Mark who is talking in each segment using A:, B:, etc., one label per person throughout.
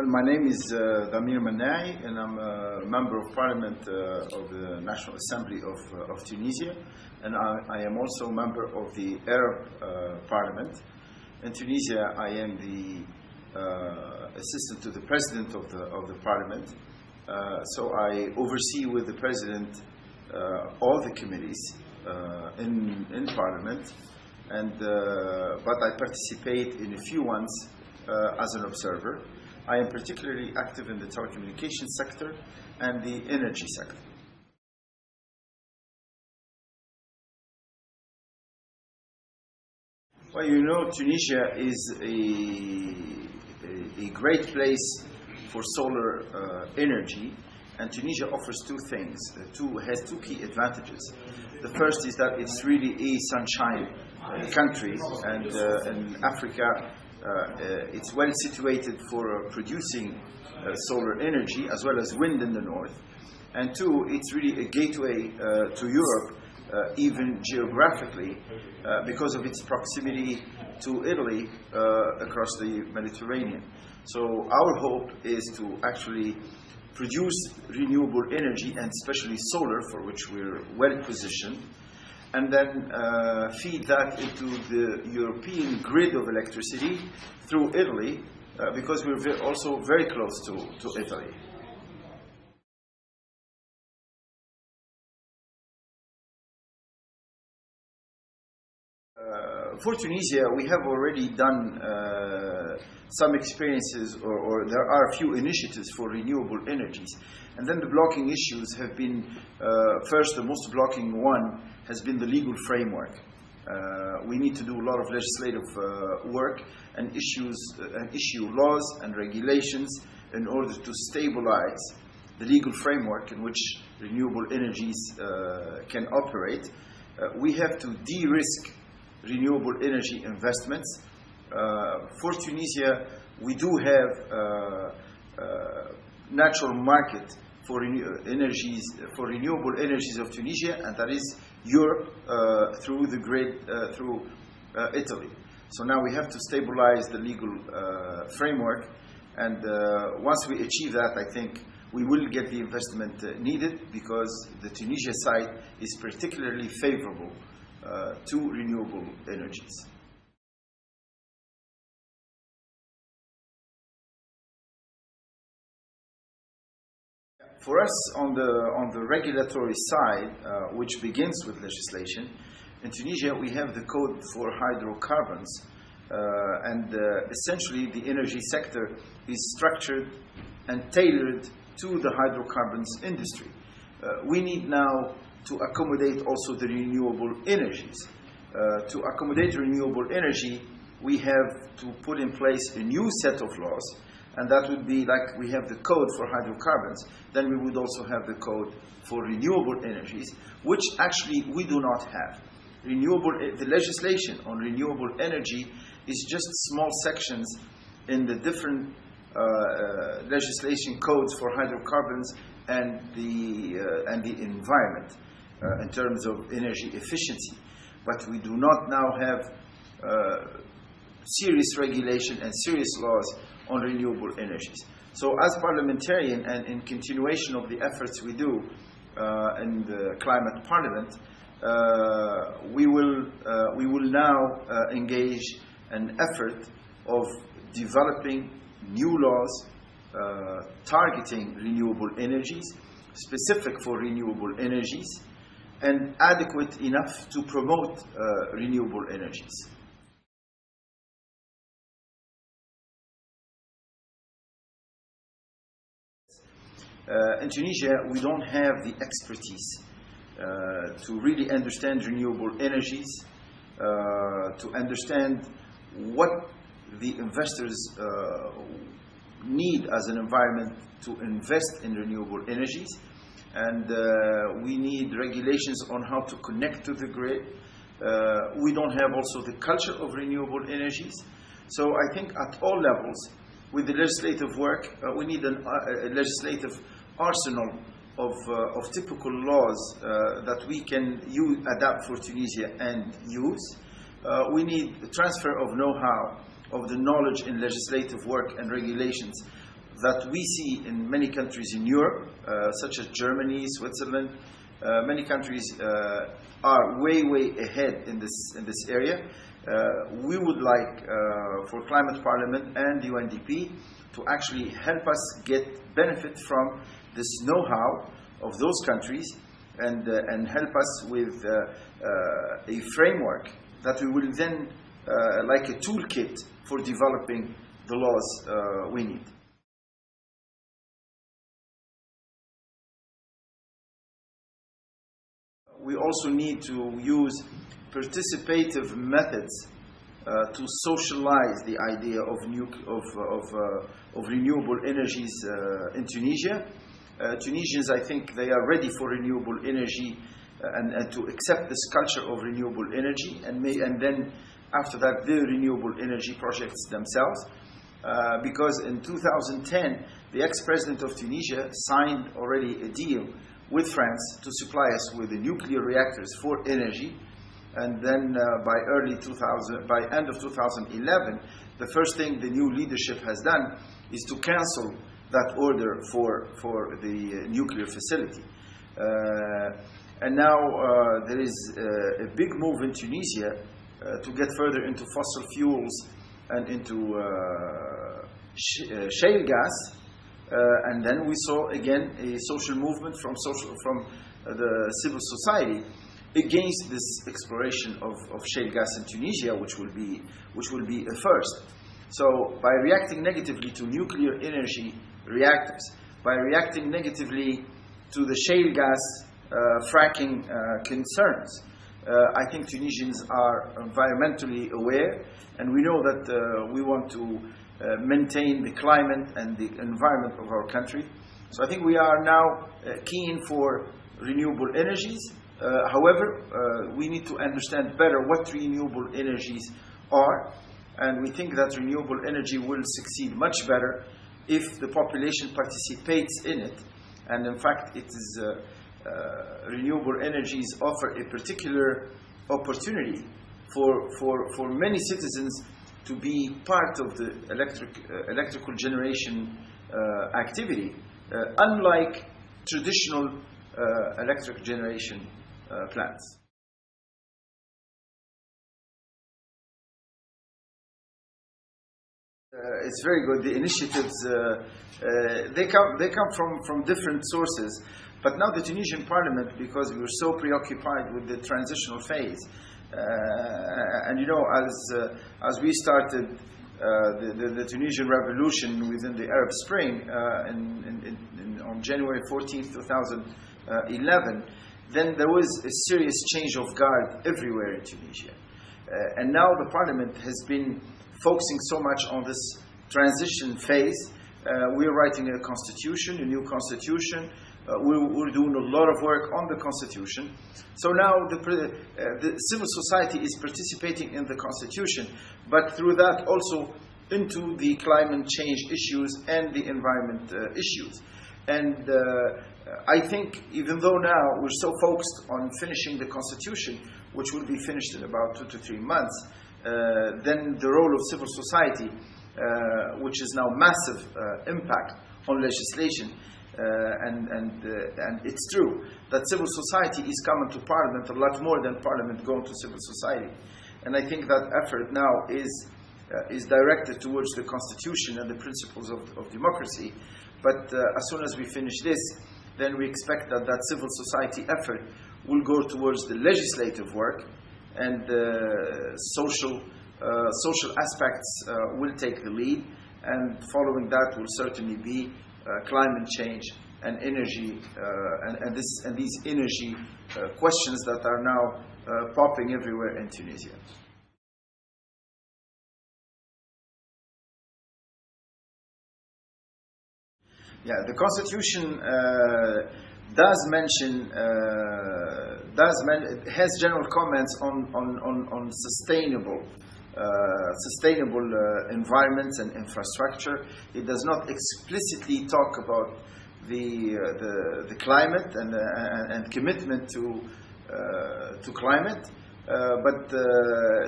A: Well, my name is Dhamir Mannai, and I'm a member of Parliament of the National Assembly of Tunisia, and I am also a member of the Arab Parliament. In Tunisia, I am the assistant to the president of the Parliament, so I oversee with the president all the committees in Parliament, and but I participate in a few ones as an observer. I am particularly active in the telecommunications sector and the energy sector. Well, you know, Tunisia is a great place for solar energy, and Tunisia offers two things. Has two key advantages. The first is that it's really a sunshine country, and in Africa, it's well situated for producing solar energy as well as wind in the north. And two, it's really a gateway to Europe, even geographically, because of its proximity to Italy across the Mediterranean. So our hope is to actually produce renewable energy, and especially solar, for which we're well positioned, and then feed that into the European grid of electricity through Italy, because we're also very close to Italy. For Tunisia, we have already done some experiences, or there are a few initiatives for renewable energies. And then the blocking issues have been, first, the most blocking one has been the legal framework. We need to do a lot of legislative work and issue laws and regulations in order to stabilize the legal framework in which renewable energies can operate. We have to de-risk renewable energy investments. For Tunisia, we do have natural market for renewable energies of Tunisia, and that is Europe through the grid through Italy. So now we have to stabilize the legal framework, and once we achieve that, I think we will get the investment needed, because the Tunisia side is particularly favorable to renewable energies. For us, on the regulatory side, which begins with legislation, in Tunisia we have the Code for Hydrocarbons, and essentially the energy sector is structured and tailored to the hydrocarbons industry. We need now to accommodate also the renewable energies. To accommodate renewable energy, we have to put in place a new set of laws, and that would be like we have the Code for Hydrocarbons, then we would also have the Code for Renewable Energies, which actually we do not have. The legislation on renewable energy is just small sections in the different legislation codes for hydrocarbons and the environment in terms of energy efficiency. But we do not now have serious regulation and serious laws on renewable energies. So as parliamentarian, and in continuation of the efforts we do in the Climate Parliament, we will now engage an effort of developing new laws targeting renewable energies, specific for renewable energies, and adequate enough to promote renewable energies. In Tunisia, we don't have the expertise to really understand renewable energies, to understand what the investors need as an environment to invest in renewable energies. And we need regulations on how to connect to the grid. We don't have also the culture of renewable energies. So I think at all levels, with the legislative work, we need a legislative arsenal of typical laws that we can adapt for Tunisia and use. We need the transfer of know-how, of the knowledge in legislative work and regulations that we see in many countries in Europe, such as Germany, Switzerland. Many countries are way ahead in this area. We would like for Climate Parliament and the UNDP to actually help us get benefit from this know-how of those countries and help us with a framework that we will then, like a toolkit for developing the laws we need. We also need to use participative methods to socialize the idea of renewable energies in Tunisia. Tunisians, I think, they are ready for renewable energy and to accept this culture of renewable energy, and then after that, the renewable energy projects themselves. Because in 2010, the ex-president of Tunisia signed already a deal with France to supply us with the nuclear reactors for energy. And then by end of 2011, the first thing the new leadership has done is to cancel that order for the nuclear facility. And now there is a big move in Tunisia to get further into fossil fuels and into shale gas. And then we saw again a social movement from the civil society against this exploration of shale gas in Tunisia, which will be a first. So by reacting negatively to nuclear energy reactors, by reacting negatively to the shale gas fracking concerns, I think Tunisians are environmentally aware, and we know that we want to maintain the climate and the environment of our country. So I think we are now keen for renewable energies. However, we need to understand better what renewable energies are, and we think that renewable energy will succeed much better if the population participates in it. And in fact, it is renewable energies offer a particular opportunity for many citizens to be part of the electrical generation activity, unlike traditional electric generation plants. It's very good. The initiatives they come from different sources, but now the Tunisian Parliament, because we were so preoccupied with the transitional phase, and you know, as we started the Tunisian revolution within the Arab Spring on January 14th, 2011, then there was a serious change of guard everywhere in Tunisia. And now the Parliament has been focusing so much on this transition phase. We're writing a constitution, a new constitution. We're doing a lot of work on the constitution. So now the civil society is participating in the constitution, but through that also into the climate change issues and the environment issues. And I think even though now we're so focused on finishing the constitution, which will be finished in about 2 to 3 months, then the role of civil society, which is now massive impact on legislation, and it's true that civil society is coming to Parliament a lot more than Parliament going to civil society. And I think that effort now is directed towards the Constitution and the principles of democracy. But as soon as we finish this, then we expect that civil society effort will go towards the legislative work, and social aspects will take the lead, and following that will certainly be climate change and energy, and these energy questions that are now popping everywhere in Tunisia. Yeah, the Constitution has general comments on sustainable environments and infrastructure. It does not explicitly talk about the climate and commitment to climate, but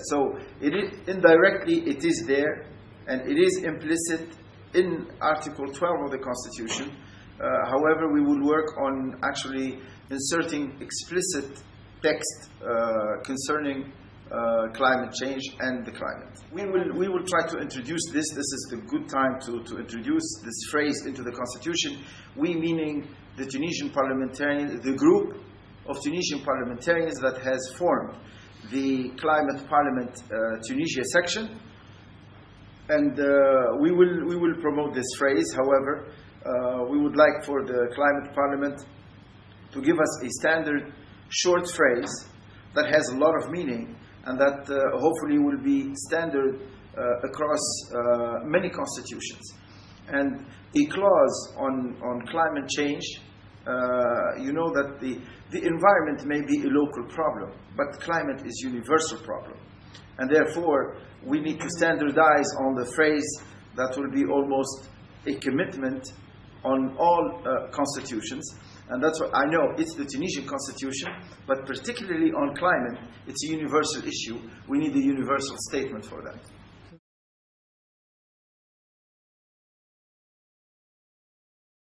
A: so indirectly it is there, and it is implicit in Article 12 of the Constitution. However, we will work on actually inserting explicit text concerning climate change and the climate. We will try to introduce this. This is the good time to introduce this phrase into the Constitution. We meaning the Tunisian parliamentarians, the group of Tunisian parliamentarians that has formed the Climate Parliament Tunisia section. And we will promote this phrase. However, we would like for the Climate Parliament to give us a standard short phrase that has a lot of meaning and that hopefully will be standard across many constitutions. And a clause on climate change, you know that the environment may be a local problem, but climate is a universal problem. And therefore, we need to standardize on the phrase that will be almost a commitment on all constitutions. And that's what I know, it's the Tunisian constitution, but particularly on climate, it's a universal issue. We need a universal statement for that.